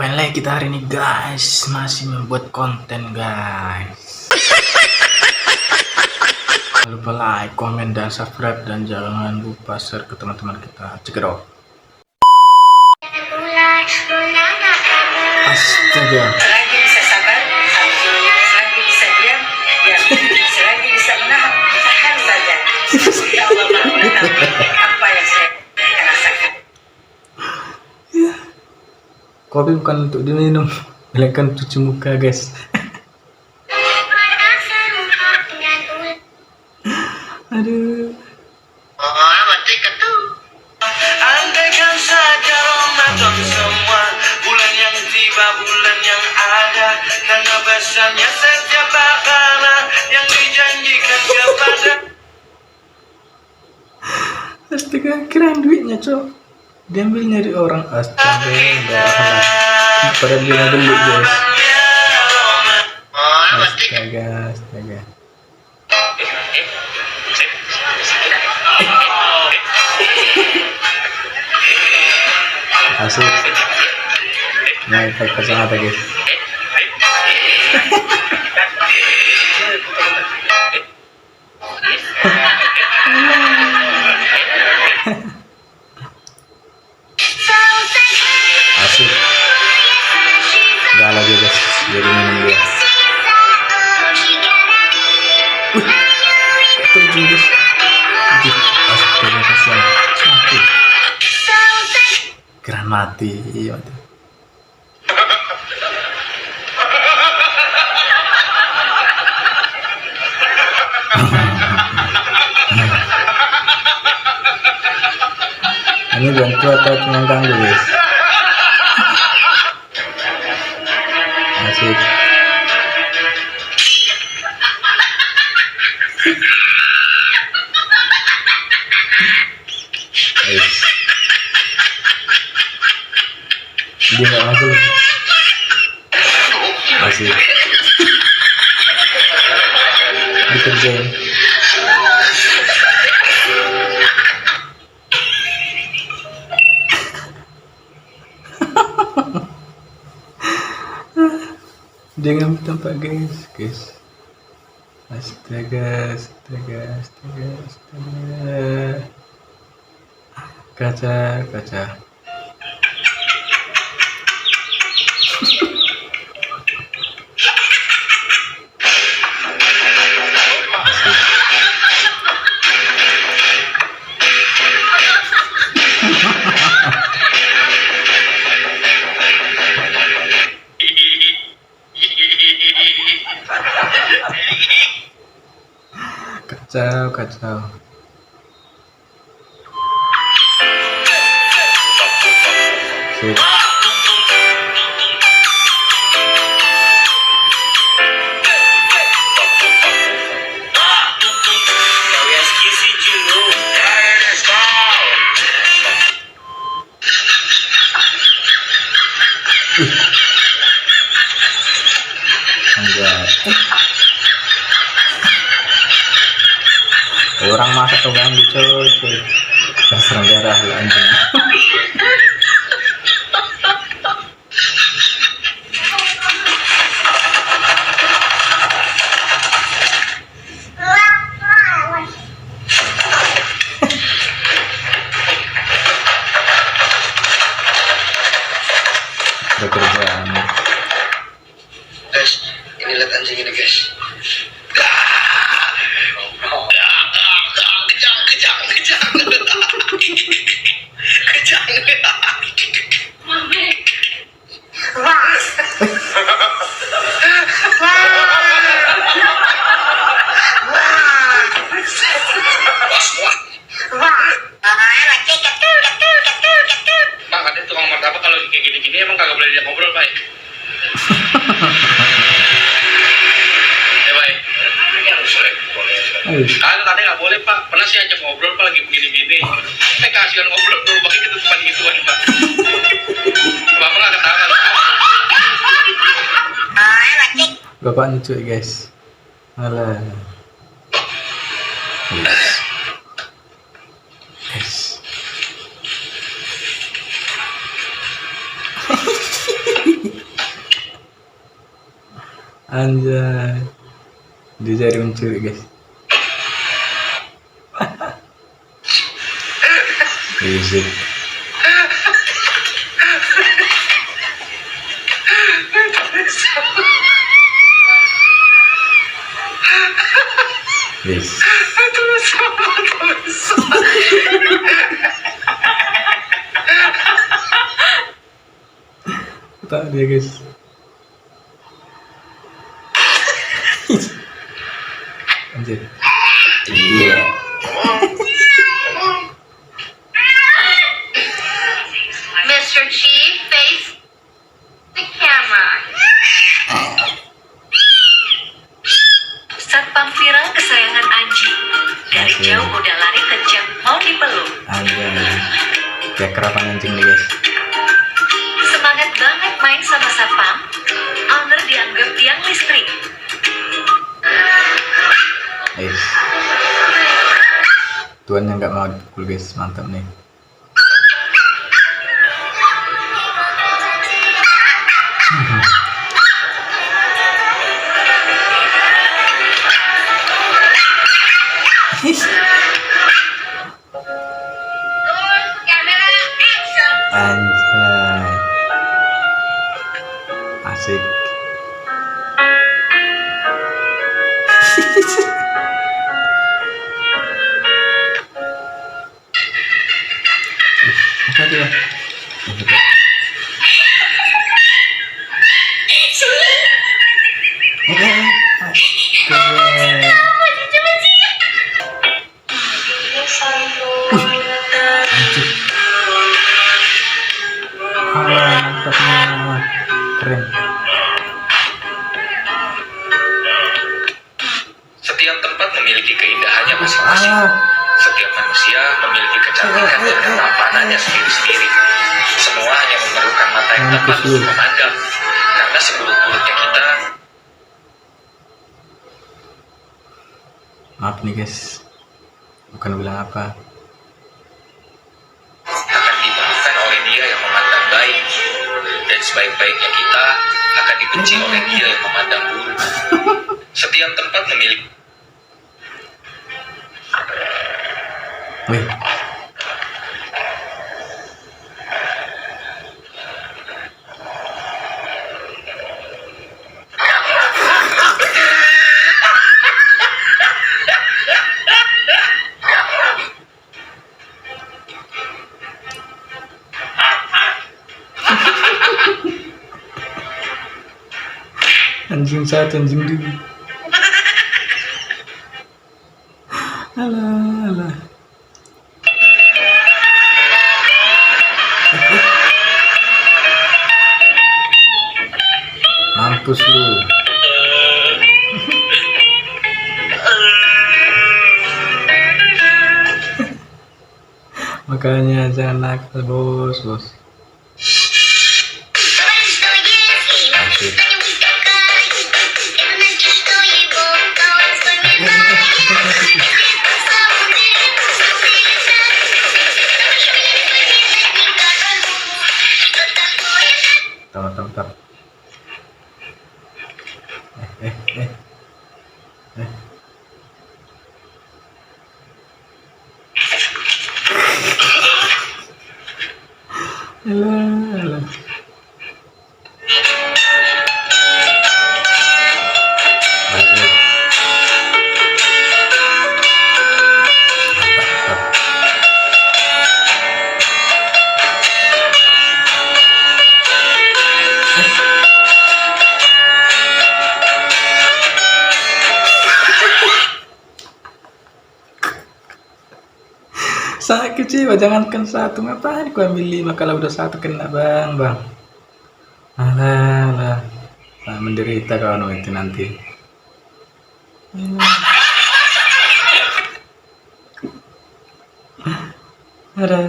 Ngapain lagi kita hari ini guys? Masih membuat konten guys. Jangan lupa like, komen, dan subscribe. Dan jangan lupa share ke teman-teman kita. Cekidot. Astaga. Selagi bisa sabar, selagi bisa diam, ya, selagi bisa menahan, tahan saja. Ya Allah Maha Mengetahui apa yang saya rasakan. Kopi bukan untuk diminum, melainkan cuci muka guys. Aduh. Mati ketu. Andaikan saja Ramadan semua bulan yang tiba, bulan yang ada, karena besarnya setiap pahala yang dijanjikan kepada. Astaga, keren duitnya cok. Diambil nyari orang. Astaga, enggak akhlak. Pada bilang dulu guys. Astaga. Asik. Nah, pakai kacamata guys. Asik. Galau dia guys. Jadi minum dia. Terjun guys. Astaga, kasihan. Mati. Keren mati. Iya mati. Ini bantu atau cuma ganggu guys? Asik. Guys. Dia nggak masuk. Asik. Dikerjain. Jangan tempat guys. Astaga. Kaca. Kacau. Sip. Enggak. Orang masak tuh ganggu coy. Dasar darah lu anjing. Bekerjaan. Guys, ini lihat anjing ini guys. Bang, ada tukang martabak kalau kayak gini-gini emang kagak boleh diajak ngobrol, Pak. Ya, Pak. Kan tadi nggak boleh, Pak. Pernah sih ajak ngobrol, Pak, lagi begini-gini. Kasihan ngobrol dulu, Pak. Itu depan gituan, Pak. Bapak nggak ketawa, loh. Bapaknya cuy guys. Alah. Guys. Anjay. Dia cari mencuri guys. Berisik. Yes. Tak dia guys. Anjir. Iya. Mr. Chief, face the camera. Satpam viral kesayangan Anji. Dari Oke. jauh udah lari kencang mau dipeluk. Anjay. Kayak kerapan anjing nih guys. Semangat banget main sama Satpam. Owner dianggap tiang listrik. Guys. Tuannya nggak mau dipukul guys, mantap nih. Camera action. Anjay. Asik. Apa dia? Mantapnya. Keren. Setiap tempat memiliki keindahannya masing-masing. Setiap manusia memiliki kecantikan dan ketampanannya sendiri-sendiri. Semua hanya memerlukan mata yang tepat untuk memandang. Karena seburuk-buruknya kita, Maaf nih guys. Bukan bilang apa. akan dimaafkan oleh Dia yang memandang baik. Dan sebaik-baiknya kita akan dibenci oleh Dia yang memandang buruk. Setiap tempat memiliki Wih. Anjing satu, anjing dua. Alah, alah. Mampus lu. Makanya jangan nakal bos. Asik. Bentar. Eh. Alah. Lanjut. Mantap. Sakit sih, jangankan satu, ngapain ku ambil 5 kalau udah satu kena bang. Alah, nah, menderita kawan itu nanti. Ada.